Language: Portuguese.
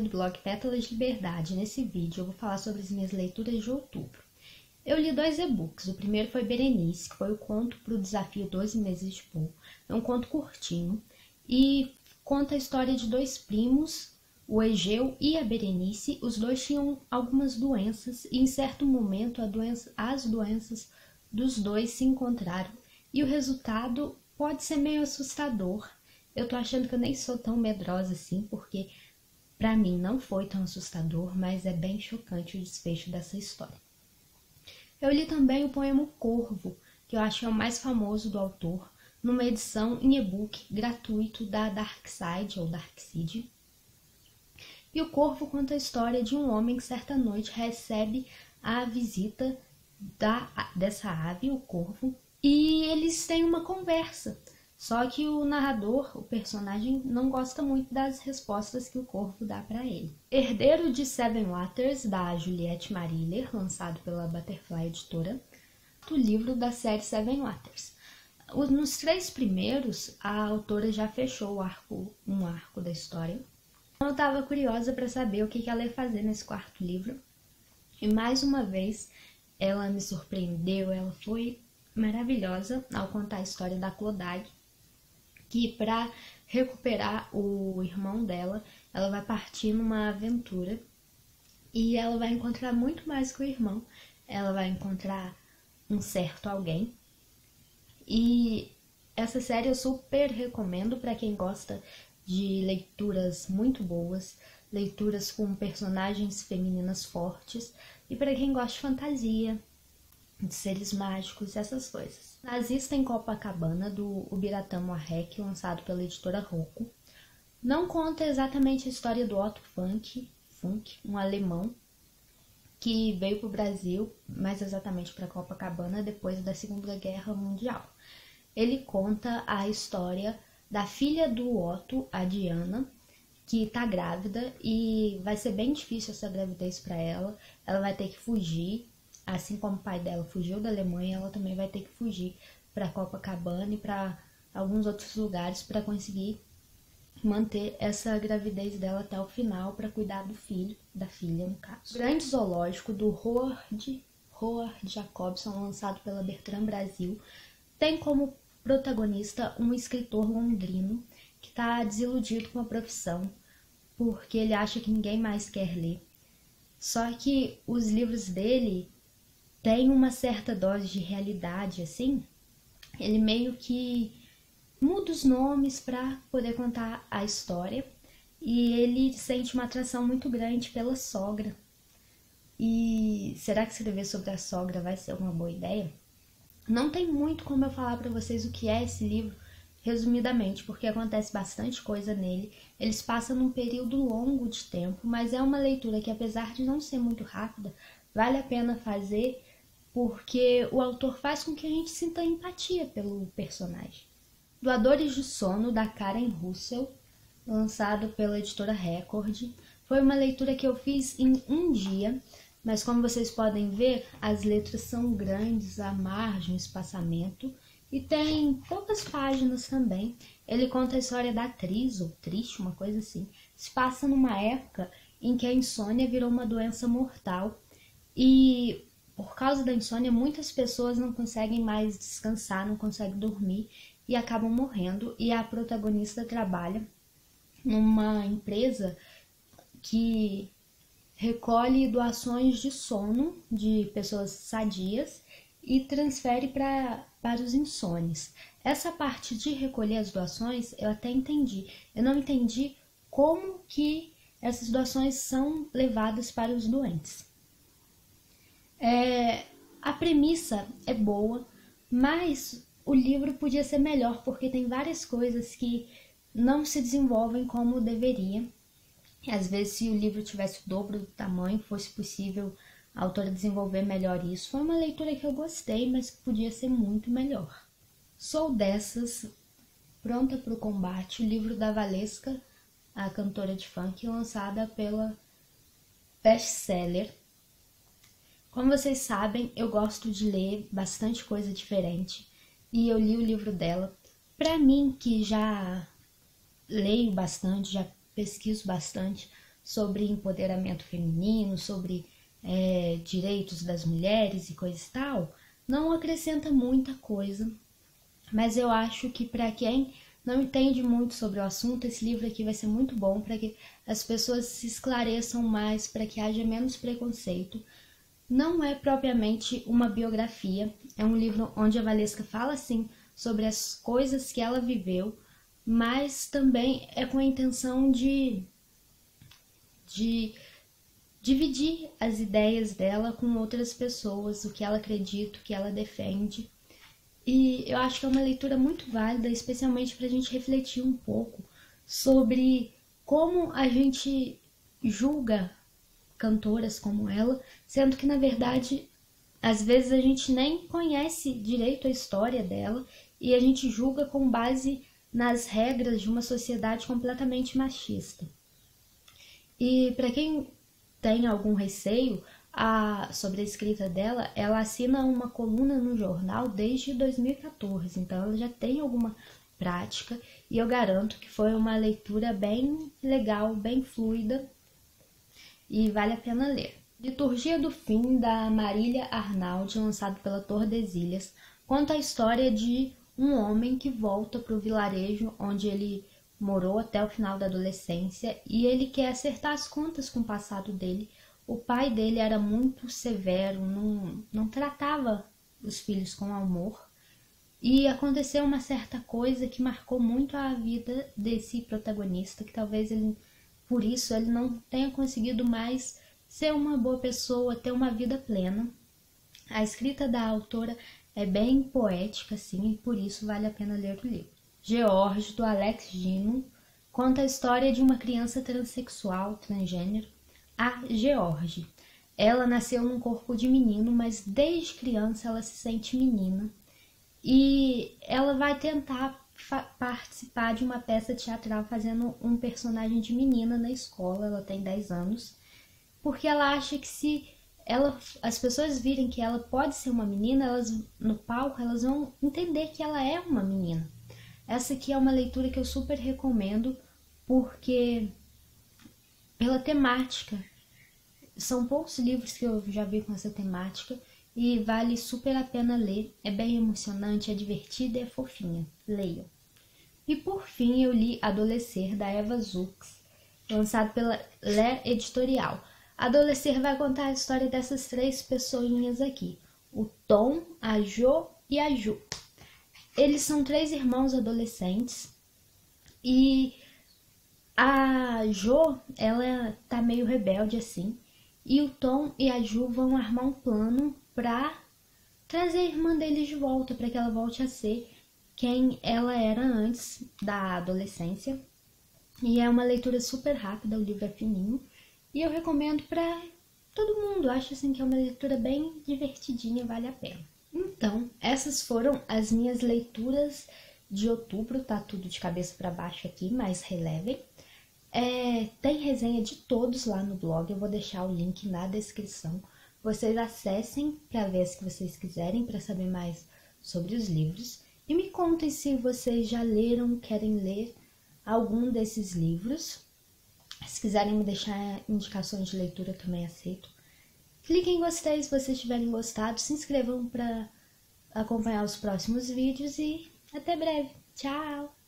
do blog Pétalas de Liberdade. Nesse vídeo eu vou falar sobre as minhas leituras de outubro. Eu li 2 e-books. O primeiro foi Berenice, que foi o conto para o desafio 12 meses de Poe. É um conto curtinho e conta a história de 2 primos, o Egeu e a Berenice. Os 2 tinham algumas doenças e em certo momento as doenças dos 2 se encontraram. E o resultado pode ser meio assustador. Eu tô achando que eu nem sou tão medrosa assim, porque pra mim não foi tão assustador, mas é bem chocante o desfecho dessa história. Eu li também o poema Corvo, que eu acho que é o mais famoso do autor, numa edição em e-book gratuito da Darkside, ou Darkseid. E o Corvo conta a história de um homem que certa noite recebe a visita dessa ave, o Corvo, e eles têm uma conversa. Só que o narrador, o personagem, não gosta muito das respostas que o Corvo dá para ele. Herdeiro de Seven Waters, da Juliette Marília, lançado pela Butterfly Editora, o livro da série Seven Waters. Nos 3 primeiros, a autora já fechou um arco da história. Eu estava curiosa para saber o que ela ia fazer nesse 4º livro. E mais uma vez, ela me surpreendeu, ela foi maravilhosa ao contar a história da Clodagh, que para recuperar o irmão dela, ela vai partir numa aventura e ela vai encontrar muito mais que o irmão. Ela vai encontrar um certo alguém. E essa série eu super recomendo para quem gosta de leituras muito boas, leituras com personagens femininas fortes e para quem gosta de fantasia, de seres mágicos, essas coisas. Nazista em Copacabana, do Ubiratã Moarec, lançado pela editora Rocco. Não conta exatamente a história do Otto Funk, um alemão, que veio para o Brasil, mais exatamente para Copacabana, depois da Segunda Guerra Mundial. Ele conta a história da filha do Otto, a Diana, que está grávida e vai ser bem difícil essa gravidez para ela. Ela vai ter que fugir. Assim como o pai dela fugiu da Alemanha, ela também vai ter que fugir para Copacabana e para alguns outros lugares para conseguir manter essa gravidez dela até o final, para cuidar do filho, da filha no caso. O Grande Zoológico, do Roald Jacobson, lançado pela Bertrand Brasil, tem como protagonista um escritor londrino que está desiludido com a profissão, porque ele acha que ninguém mais quer ler. Só que os livros dele tem uma certa dose de realidade, assim. Ele meio que muda os nomes para poder contar a história. E ele sente uma atração muito grande pela sogra. E será que escrever sobre a sogra vai ser uma boa ideia? Não tem muito como eu falar para vocês o que é esse livro, resumidamente, porque acontece bastante coisa nele. Eles passam num período longo de tempo, mas é uma leitura que, apesar de não ser muito rápida, vale a pena fazer, porque o autor faz com que a gente sinta empatia pelo personagem. Doadores de Sono, da Karen Russell, lançado pela editora Record. Foi uma leitura que eu fiz em um dia, mas como vocês podem ver, as letras são grandes, a margem, o espaçamento, e tem poucas páginas também. Ele conta a história da atriz, ou triste, uma coisa assim. Se passa numa época em que a insônia virou uma doença mortal, e por causa da insônia, muitas pessoas não conseguem mais descansar, não conseguem dormir e acabam morrendo. E a protagonista trabalha numa empresa que recolhe doações de sono de pessoas sadias e transfere para os insones. Essa parte de recolher as doações eu até entendi. Eu não entendi como que essas doações são levadas para os doentes. A premissa é boa, mas o livro podia ser melhor, porque tem várias coisas que não se desenvolvem como deveria. Às vezes, se o livro tivesse o dobro do tamanho, fosse possível a autora desenvolver melhor isso. Foi uma leitura que eu gostei, mas podia ser muito melhor. Sou Dessas, Pronta para o Combate, o livro da Valesca, a cantora de funk, lançada pela Bestseller. Como vocês sabem, eu gosto de ler bastante coisa diferente e eu li o livro dela. Pra mim, que já leio bastante, já pesquiso bastante sobre empoderamento feminino, sobre direitos das mulheres e coisa e tal, não acrescenta muita coisa, mas eu acho que para quem não entende muito sobre o assunto, esse livro aqui vai ser muito bom para que as pessoas se esclareçam mais, para que haja menos preconceito. Não é propriamente uma biografia, é um livro onde a Valesca fala sim sobre as coisas que ela viveu, mas também é com a intenção de dividir as ideias dela com outras pessoas, o que ela acredita, o que ela defende. E eu acho que é uma leitura muito válida, especialmente para a gente refletir um pouco sobre como a gente julga cantoras como ela, sendo que, na verdade, às vezes a gente nem conhece direito a história dela e a gente julga com base nas regras de uma sociedade completamente machista. E para quem tem algum receio sobre a escrita dela, ela assina uma coluna no jornal desde 2014, então ela já tem alguma prática e eu garanto que foi uma leitura bem legal, bem fluida e vale a pena ler. Liturgia do Fim, da Marília Arnaldi, lançado pela Tordesilhas, conta a história de um homem que volta para o vilarejo onde ele morou até o final da adolescência e ele quer acertar as contas com o passado dele. O pai dele era muito severo, não tratava os filhos com amor e aconteceu uma certa coisa que marcou muito a vida desse protagonista, que talvez ele, por isso ele não tenha conseguido mais ser uma boa pessoa, ter uma vida plena. A escrita da autora é bem poética, assim, e por isso vale a pena ler o livro. George, do Alex Gino, conta a história de uma criança transexual, transgênero, a George. Ela nasceu num corpo de menino, mas desde criança ela se sente menina. E ela vai tentar participar de uma peça teatral fazendo um personagem de menina na escola. Ela tem 10 anos. Porque ela acha que se as pessoas virem que ela pode ser uma menina, no palco elas vão entender que ela é uma menina. Essa aqui é uma leitura que eu super recomendo, porque pela temática, são poucos livros que eu já vi com essa temática e vale super a pena ler. É bem emocionante, é divertida e é fofinha. Leiam. E por fim eu li Adolescer, da Eva Zux, lançado pela Lé Editorial. Adolescer vai contar a história dessas 3 pessoinhas aqui, o Tom, a Jo e a Ju. Eles são 3 irmãos adolescentes e a Jo, ela tá meio rebelde assim, e o Tom e a Ju vão armar um plano pra trazer a irmã deles de volta, para que ela volte a ser quem ela era antes da adolescência. E é uma leitura super rápida, o livro é fininho, e eu recomendo para todo mundo. Acho assim que é uma leitura bem divertidinha, vale a pena. Então, essas foram as minhas leituras de outubro, tá tudo de cabeça para baixo aqui, mas relevem. Tem resenha de todos lá no blog, eu vou deixar o link na descrição. Vocês acessem para ver se vocês quiserem, para saber mais sobre os livros. E me contem se vocês já leram, querem ler algum desses livros. Se quiserem me deixar indicações de leitura, também aceito. Cliquem em gostei se vocês tiverem gostado. Se inscrevam para acompanhar os próximos vídeos e até breve. Tchau!